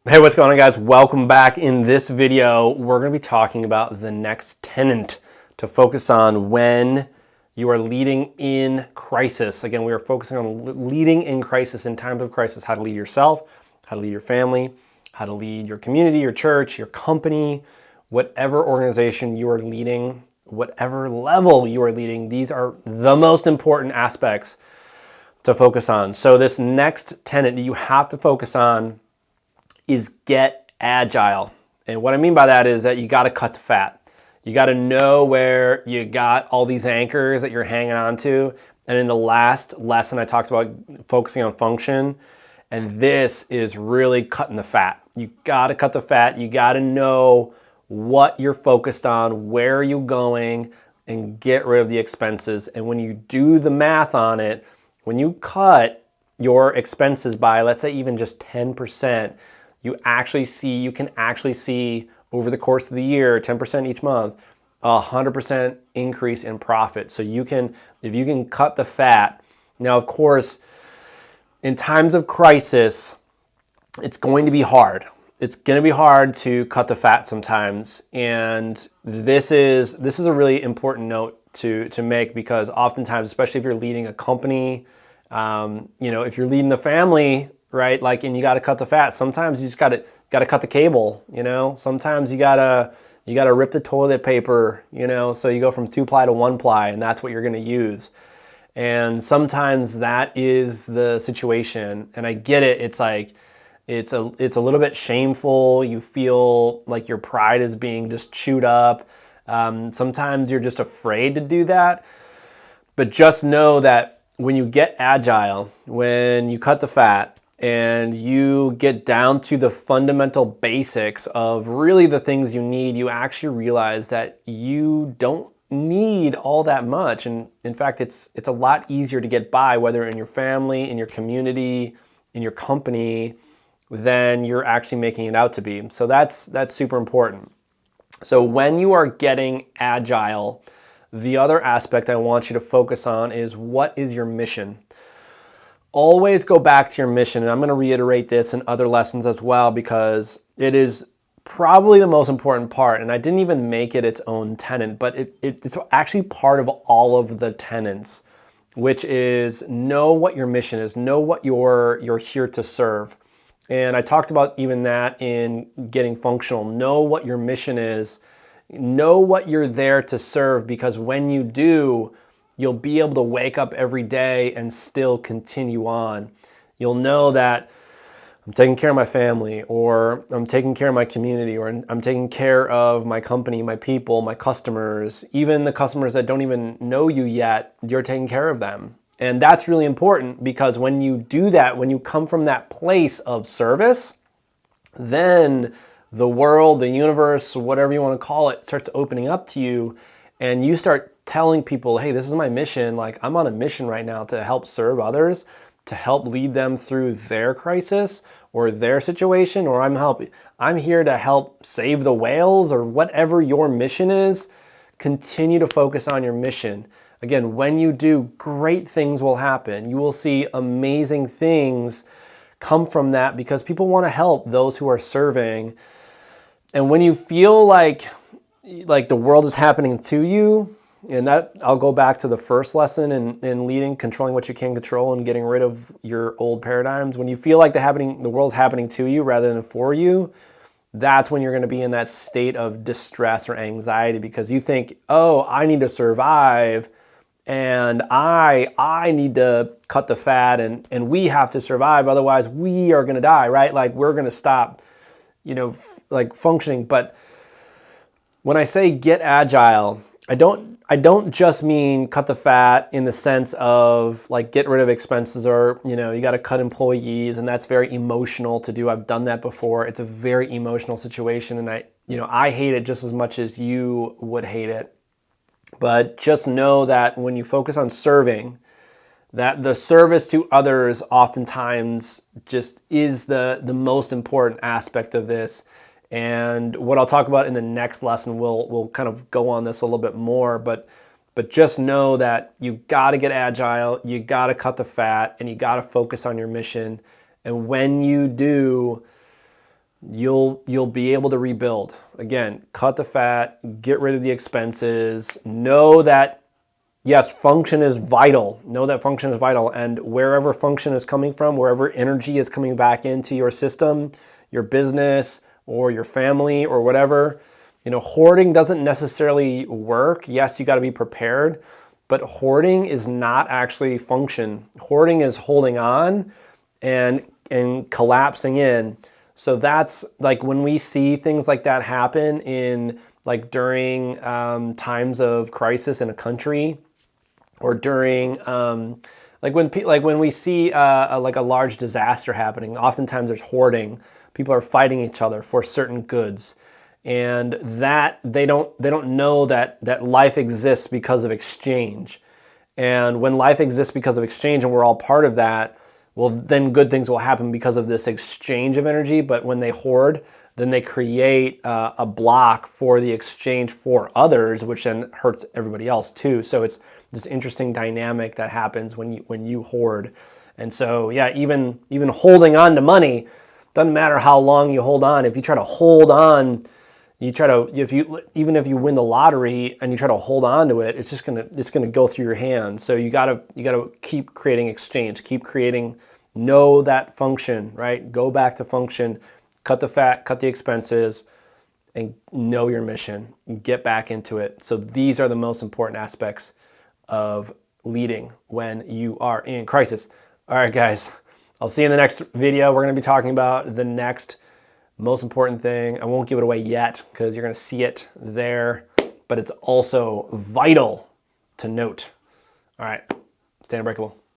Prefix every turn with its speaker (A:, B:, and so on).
A: Hey, what's going on, guys? Welcome back. In this video, we're going to be talking about the next tenant to focus on when you are leading in crisis. Again, we are focusing on leading in crisis, in times of crisis, how to lead yourself, how to lead your family, how to lead your community, your church, your company, whatever organization you are leading, whatever level you are leading. These are the most important aspects to focus on. So this next tenet that you have to focus on is get agile. And what I mean by that is that you got to cut the fat. You got to know where you got all these anchors that you're hanging on to. And in the last lesson, I talked about focusing on function. And this is really cutting the fat. You got to cut the fat. You got to know what you're focused on, where are you going, and get rid of the expenses. And when you do the math on it, when you cut your expenses by, let's say, even just 10%, you can actually see over the course of the year, 10% each month, 100% increase in profit. So if you can cut the fat. Now, of course, in times of crisis, it's going to be hard. It's going to be hard to cut the fat sometimes. And this is a really important note to make, because oftentimes, especially if you're leading a company, if you're leading the family, right? And you got to cut the fat. Sometimes you just got to cut the cable, Sometimes you got to rip the toilet paper, so you go from 2-ply to 1-ply, and that's what you're going to use. And sometimes that is the situation. And I get it. It's like, it's a little bit shameful. You feel like your pride is being just chewed up. Sometimes you're just afraid to do that. But just know that when you get agile, when you cut the fat, and you get down to the fundamental basics of really the things you need, you actually realize that you don't need all that much. And in fact, it's a lot easier to get by, whether in your family, in your community, in your company, than you're actually making it out to be. So that's super important. So when you are getting agile, the other aspect I want you to focus on is, what is your mission? Always go back to your mission. And I'm going to reiterate this in other lessons as well, because it is probably the most important part. And I didn't even make it its own tenet, but it's actually part of all of the tenets, which is know what your mission is, know what you're here to serve. And I talked about even that in getting functional. Know what your mission is, know what you're there to serve, because when you do, you'll be able to wake up every day and still continue on. You'll know that I'm taking care of my family, or I'm taking care of my community, or I'm taking care of my company, my people, my customers, even the customers that don't even know you yet, you're taking care of them. And that's really important, because when you do that, when you come from that place of service, then the world, the universe, whatever you want to call it, starts opening up to you, and you start telling people, hey, this is my mission. Like, I'm on a mission right now to help serve others, to help lead them through their crisis or their situation, or I'm here to help save the whales, or whatever your mission is. Continue to focus on your mission. Again, when you do, great things will happen. You will see amazing things come from that, because people want to help those who are serving. And when you feel like the world is happening to you, and that, I'll go back to the first lesson in leading, controlling what you can control and getting rid of your old paradigms. When you feel like the world's happening to you rather than for you, that's when you're going to be in that state of distress or anxiety, because you think, oh, I need to survive, and I need to cut the fat, and we have to survive, otherwise we are going to die, right? Like, we're going to stop, functioning. But when I say get agile, I don't just mean cut the fat in the sense of get rid of expenses, or you got to cut employees, and that's very emotional to do. I've done that before. It's a very emotional situation, and I hate it just as much as you would hate it. But just know that when you focus on serving, that the service to others oftentimes just is the most important aspect of this. And what I'll talk about in the next lesson, we'll kind of go on this a little bit more, but just know that you got to get agile, you got to cut the fat, and you got to focus on your mission. And when you do, you'll be able to rebuild. Again, cut the fat, get rid of the expenses, know that yes, function is vital. Know that function is vital, and wherever function is coming from, wherever energy is coming back into your system, your business or your family or whatever, hoarding doesn't necessarily work. Yes, you got to be prepared, but hoarding is not actually function. Hoarding is holding on and collapsing in. So that's like when we see things like that happen in like during times of crisis in a country, or during like when we see like a large disaster happening. Oftentimes there's hoarding. People are fighting each other for certain goods, and that they don't know that life exists because of exchange. And when life exists because of exchange and we're all part of that, well, then good things will happen because of this exchange of energy. But when they hoard, then they create a block for the exchange for others, which then hurts everybody else too. So it's this interesting dynamic that happens when you hoard. And so yeah, even holding on to money, doesn't matter how long you hold on. If you try to hold on, even if you win the lottery and you try to hold on to it, it's gonna go through your hands. So you gotta keep creating exchange, keep creating, know that function, right? Go back to function, cut the fat, cut the expenses, and know your mission. Get back into it. So these are the most important aspects of leading when you are in crisis. All right, guys, I'll see you in the next video. We're gonna be talking about the next most important thing. I won't give it away yet because you're gonna see it there, but it's also vital to note. All right, stay unbreakable.